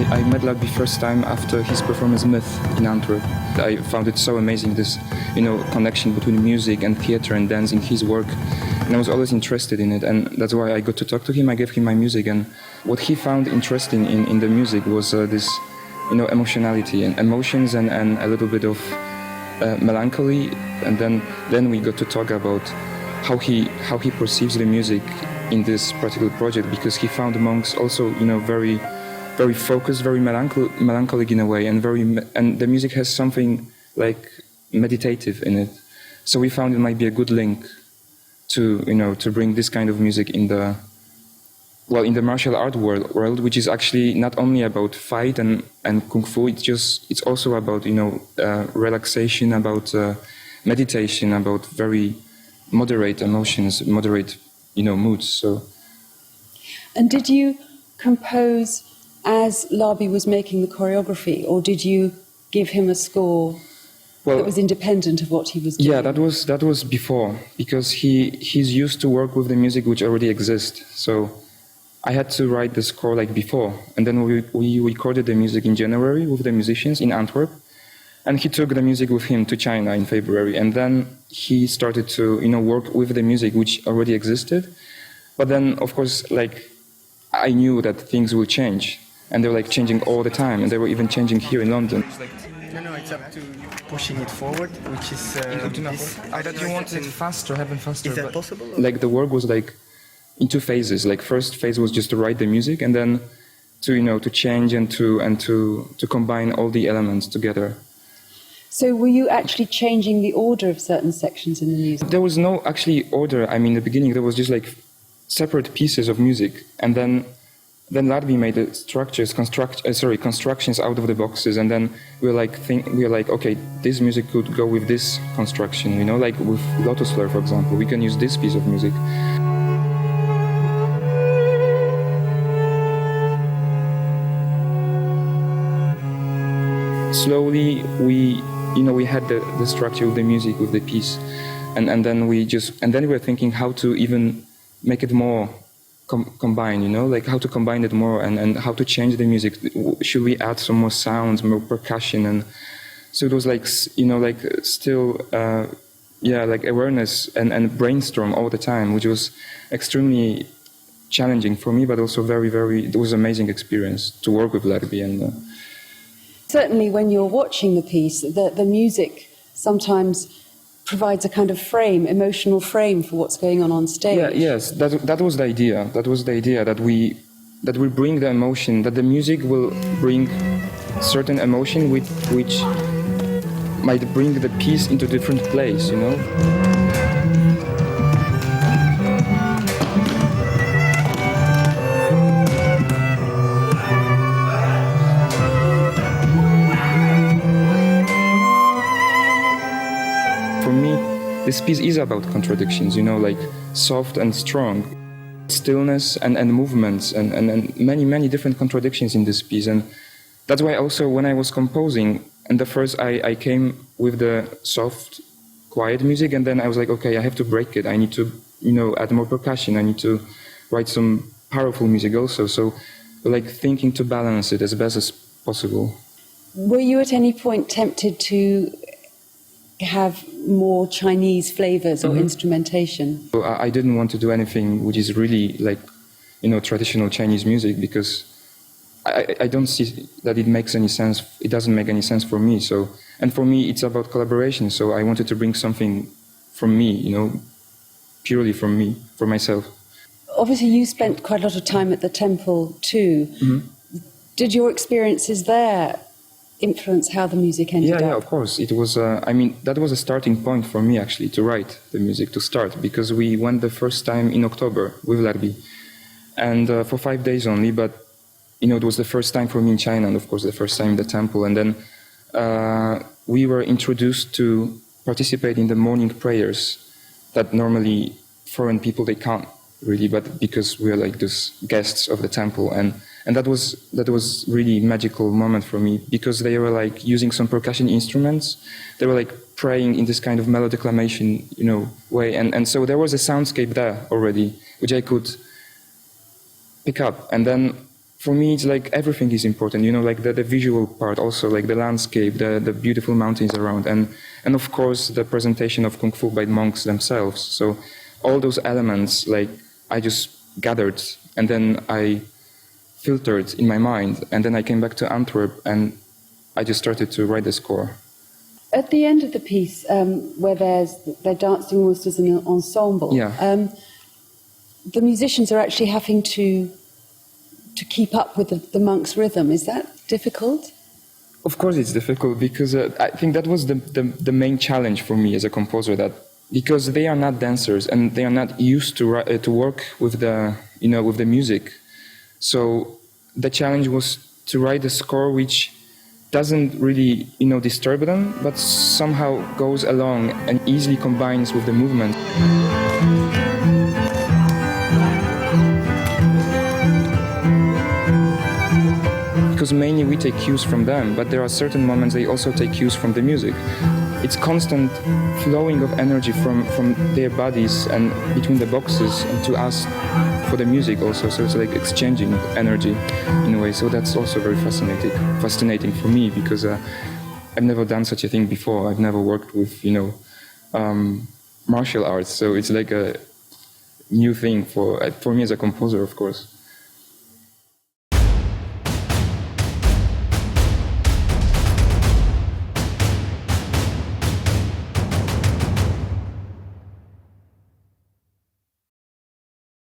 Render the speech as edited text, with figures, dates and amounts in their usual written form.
I met Larbi first time after his performance Myth in Antwerp. I found it so amazing, this, connection between music and theater and dance in his work. And I was always interested in it, and that's why I got to talk to him. I gave him my music, and what he found interesting in the music was this, emotionality and emotions and a little bit of melancholy. And then we got to talk about how he perceives the music in this particular project, because he found monks also, very, very focused, very melancholic in a way, and the music has something like meditative in it. So we found it might be a good link to bring this kind of music in the martial art world, which is actually not only about fight and kung fu. It's also about relaxation, about meditation, about very moderate emotions, moderate moods. So. And did you compose as Larbi was making the choreography, or did you give him a score that was independent of what he was doing? Yeah, that was before, because he's used to work with the music which already exists. So I had to write the score like before, and then we recorded the music in January with the musicians in Antwerp, and he took the music with him to China in February, and then he started to work with the music which already existed. But then, of course, I knew that things will change, and they were changing all the time, and they were even changing here in London. No, it's up to pushing it forward, which is... I thought you wanted faster, happen faster. Is that possible? The work was in two phases. First phase was just to write the music, and then to change and to combine all the elements together. So were you actually changing the order of certain sections in the music? There was no actually order. I mean, in the beginning there was just separate pieces of music, and then Larbi made the constructions out of the boxes, and then we were like, okay, this music could go with this construction, with Lotus Flare, for example, we can use this piece of music. Slowly, we had the structure of the music, with the piece, and then we were thinking how to even make it more combined, how to combine it more and how to change the music. Should we add some more sounds, more percussion? And so it was awareness and brainstorm all the time, which was extremely challenging for me, but also very, very, it was an amazing experience to work with Larbi. And certainly when you're watching the piece, the music sometimes provides a kind of emotional frame for what's going on stage. Yeah, yes, that was the idea. That was the idea, that we bring the emotion, that the music will bring certain emotion which might bring the piece into a different place, This piece is about contradictions, soft and strong, stillness and movements, and many, many different contradictions in this piece. And that's why also when I was composing, and the first I came with the soft, quiet music, and then I was like, okay, I have to break it. I need to, add more percussion. I need to write some powerful music also. So thinking to balance it as best as possible. Were you at any point tempted to have more Chinese flavors or instrumentation? So I didn't want to do anything which is really traditional Chinese music, because I don't see that it makes any sense. It doesn't make any sense for me. So, and for me, it's about collaboration. So I wanted to bring something from me, purely from me, for myself. Obviously, you spent quite a lot of time at the temple too. Mm-hmm. Did your experiences there influence how the music ended up? Yeah, of course. It was, that was a starting point for me, actually, to write the music, to start, because we went the first time in October with Larbi, and for 5 days only, but, it was the first time for me in China, and of course the first time in the temple, and then we were introduced to participate in the morning prayers that normally foreign people, they can't really, but because we're those guests of the temple, and that was really magical moment for me, because they were using some percussion instruments. They were praying in this kind of melodiclamation, way, and so there was a soundscape there already, which I could pick up. And then for me, it's like everything is important, like the visual part also, like the landscape, the beautiful mountains around, and of course the presentation of Kung Fu by monks themselves. So all those elements, like, I just gathered, and then I filtered in my mind, and then I came back to Antwerp, and I just started to write the score. At the end of the piece, where they're dancing almost as an ensemble, the musicians are actually having to keep up with the monk's rhythm. Is that difficult? Of course it's difficult, because I think that was the main challenge for me as a composer, that because they are not dancers and they are not used to work with the music. So the challenge was to write a score which doesn't really disturb them, but somehow goes along and easily combines with the movement. Because mainly we take cues from them, but there are certain moments they also take cues from the music. It's constant flowing of energy from their bodies and between the boxes and to us for the music also. So it's like exchanging energy in a way. So that's also very fascinating for me, because I've never done such a thing before. I've never worked with martial arts. So it's like a new thing for me as a composer, of course.